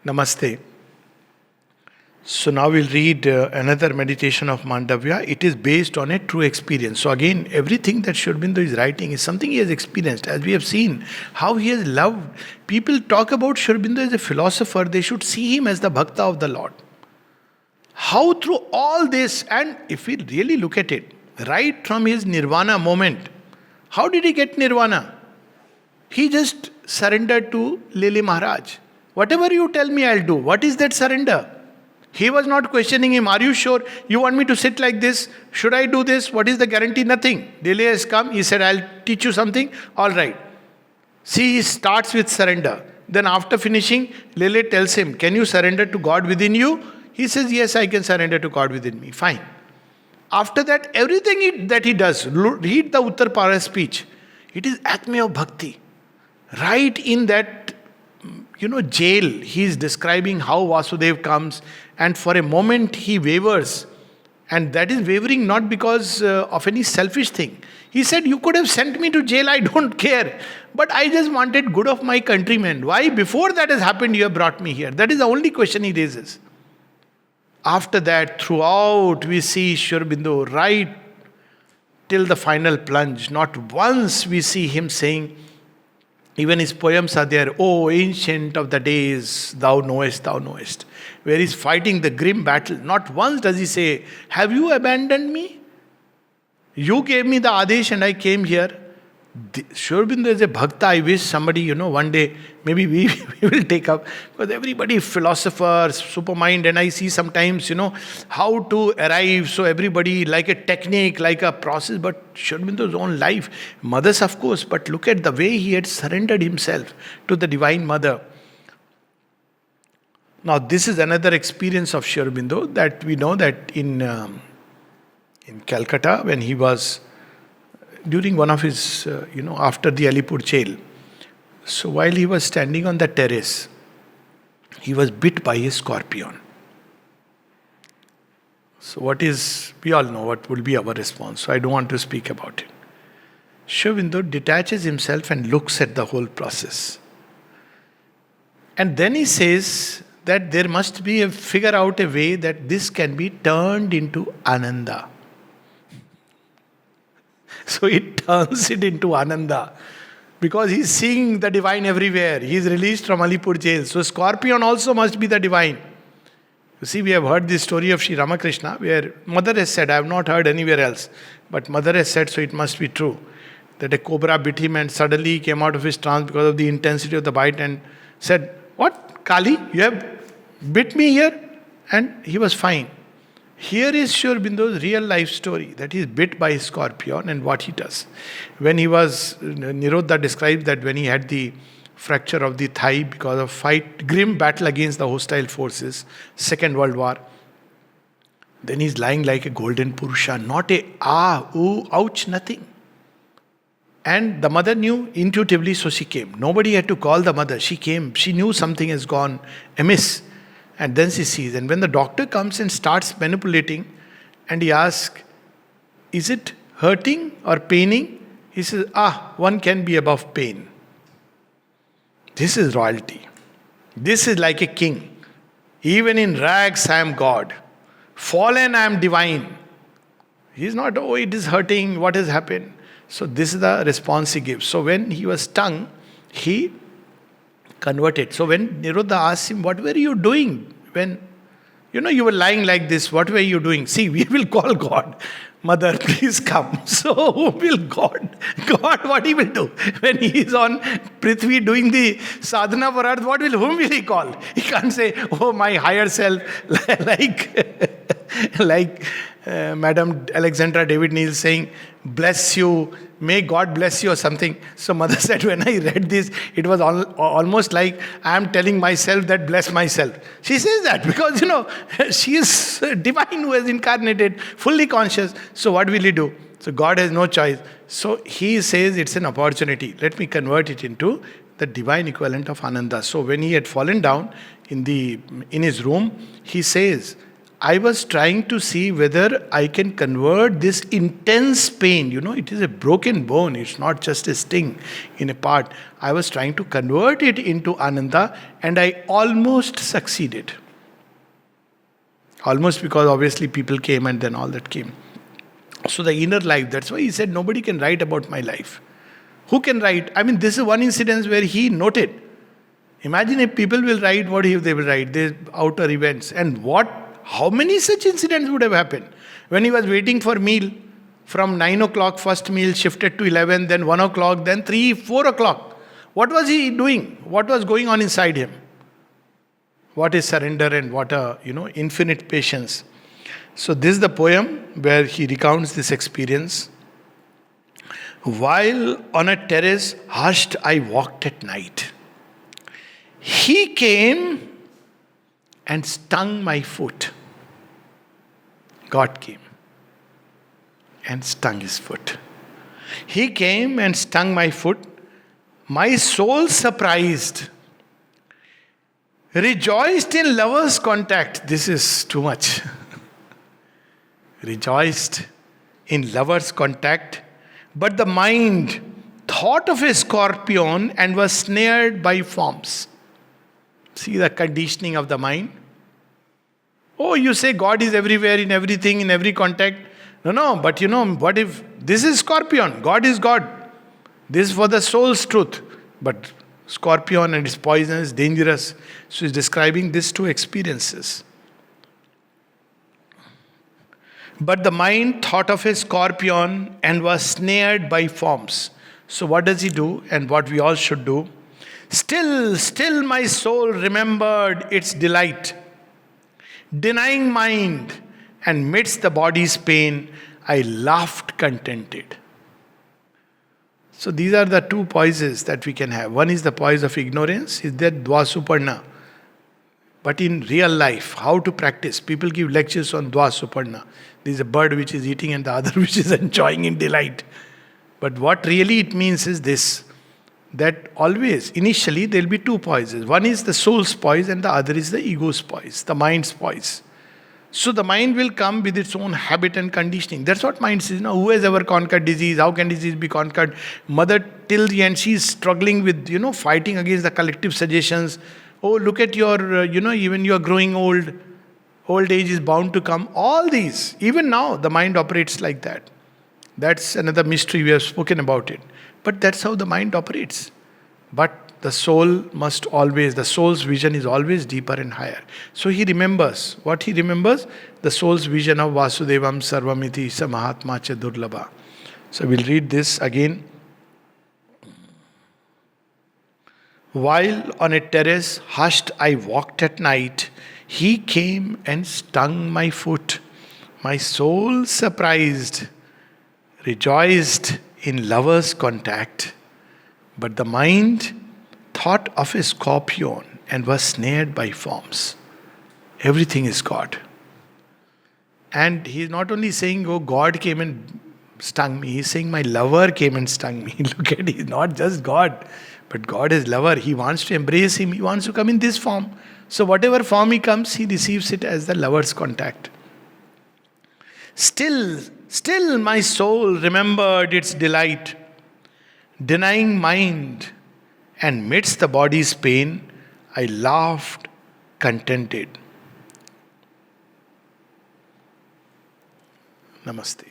Namaste. So now we'll read another meditation of Mandavya. It is based on a true experience. So again, everything that Sri Aurobindo is writing is something he has experienced. As we have seen, how he has loved. People talk about Sri Aurobindo as a philosopher. They should see him as the Bhakta of the Lord. How through all this, and if we really look at it, right from his Nirvana moment, how did he get Nirvana? He just surrendered to Lili Maharaj. Whatever you tell me, I'll do. What is that surrender? He was not questioning him. Are you sure you want me to sit like this? Should I do this? What is the guarantee? Nothing. Lili has come. He said, I'll teach you something. All right. See, he starts with surrender. Then after finishing, Lili tells him, can you surrender to God within you? He says, yes, I can surrender to God within me. Fine. After that, everything that he does, read the Uttar Para speech. It is acme of bhakti. Right in that, jail, he is describing how Vasudev comes, and for a moment he wavers. And that is wavering not because of any selfish thing. He said, you could have sent me to jail, I don't care. But I just wanted good of my countrymen. Why? Before that has happened, you have brought me here. That is the only question he raises. After that, throughout, we see Sri Aurobindo right till the final plunge. Not once we see him saying, even his poems are there, oh ancient of the days, thou knowest, where he's fighting the grim battle. Not once does he say, have you abandoned me? You gave me the Adesh and I came here. Sri Aurobindo is a bhakta. I wish somebody, one day, maybe we will take up. Because everybody, philosophers, supermind, and I see sometimes, how to arrive. So everybody, like a technique, like a process, but Sri Aurobindo's own life. Mothers, of course, but look at the way he had surrendered himself to the Divine Mother. Now, this is another experience of Sri Aurobindo that we know that in Calcutta, when he was during one of his, after the Alipur jail. So while he was standing on the terrace, he was bit by a scorpion. So we all know what will be our response. So I don't want to speak about it. Sri Aurobindo detaches himself and looks at the whole process. And then he says that there must be figure out a way that this can be turned into Ananda. So it turns it into Ananda. Because he's seeing the divine everywhere. He is released from Alipur jail. So scorpion also must be the divine. You see, we have heard this story of Sri Ramakrishna, where mother has said, I have not heard anywhere else, but mother has said, so it must be true, that a cobra bit him and suddenly he came out of his trance because of the intensity of the bite and said, what, Kali, you have bit me here? And he was fine. Here is Sri Aurobindo's real life story, that he is bit by a scorpion and what he does. When he was, Nirodha describes that when he had the fracture of the thigh because of grim battle against the hostile forces, Second World War, then he's lying like a golden Purusha, not a ooh, ouch, nothing. And the mother knew intuitively, so she came. Nobody had to call the mother. She came. She knew something has gone amiss. And then she sees. And when the doctor comes and starts manipulating, and he asks, is it hurting or paining? He says, one can be above pain. This is royalty. This is like a king. Even in rags, I am God. Fallen, I am divine. He's not, it is hurting, what has happened? So this is the response he gives. So when he was stung, he converted. So when Nirodha asked him, what were you doing? When, you were lying like this, what were you doing? See, we will call God. Mother, please come. So who will God? God, what he will do? When he is on Prithvi doing the sadhana for earth, whom will he call? He can't say, oh, my higher self, like Madam Alexandra David Neal saying, bless you, may God bless you or something. So mother said, when I read this, it was almost like I am telling myself that bless myself. She says that because, she is divine who has incarnated, fully conscious. So what will he do? So God has no choice. So he says it's an opportunity. Let me convert it into the divine equivalent of Ananda. So when he had fallen down in his room, he says, I was trying to see whether I can convert this intense pain. It is a broken bone, it's not just a sting in a part. I was trying to convert it into Ananda, and I almost succeeded. Almost, because obviously people came and then all that came. So the inner life, that's why he said, nobody can write about my life. Who can write? I mean, this is one incident where he noted. Imagine if people will write what they will write, the outer events. And how many such incidents would have happened? When he was waiting for meal, from 9 o'clock, first meal shifted to 11, then 1 o'clock, then 3, 4 o'clock. What was he doing? What was going on inside him? What is surrender and what infinite patience. So this is the poem where he recounts this experience. While on a terrace hushed I walked at night, he came and stung my foot. God came and stung his foot. He came and stung my foot. My soul surprised, rejoiced in lover's contact. This is too much. Rejoiced in lover's contact, but the mind thought of a scorpion and was snared by forms. See the conditioning of the mind. Oh, you say God is everywhere, in everything, in every contact. No, but what if this is scorpion? God is God. This is for the soul's truth. But scorpion and its poison is dangerous. So he's describing these two experiences. But the mind thought of a scorpion and was snared by forms. So what does he do, and what we all should do? Still my soul remembered its delight. Denying mind, and midst the body's pain, I laughed contented. So these are the two poises that we can have. One is the poise of ignorance, is that Dvasuparna. But in real life, how to practice? People give lectures on Dvasuparna. There is a bird which is eating and the other which is enjoying in delight. But what really it means is this, that always, initially, there will be two poises. One is the soul's poise and the other is the ego's poise, the mind's poise. So the mind will come with its own habit and conditioning. That's what mind says. Who has ever conquered disease? How can disease be conquered? Mother till the end, she is struggling with, fighting against the collective suggestions. Oh, look at your, even you are growing old. Old age is bound to come. All these, even now, the mind operates like that. That's another mystery, we have spoken about it. But that's how the mind operates. But the soul must always, the soul's vision is always deeper and higher. So he remembers. What he remembers? The soul's vision of Vasudevam Sarvamiti Sa Mahatma Cha Durlabha. So we'll read this again. While on a terrace hushed I walked at night, he came and stung my foot. My soul surprised, rejoiced in lover's contact. But the mind thought of a scorpion and was snared by forms. Everything is God. And he is not only saying, oh, God came and stung me. He is saying, my lover came and stung me. Look at it, he's not just God. But God is lover. He wants to embrace him. He wants to come in this form. So whatever form he comes, he receives it as the lover's contact. Still my soul remembered its delight. Denying mind, and midst the body's pain, I laughed contented. Namaste.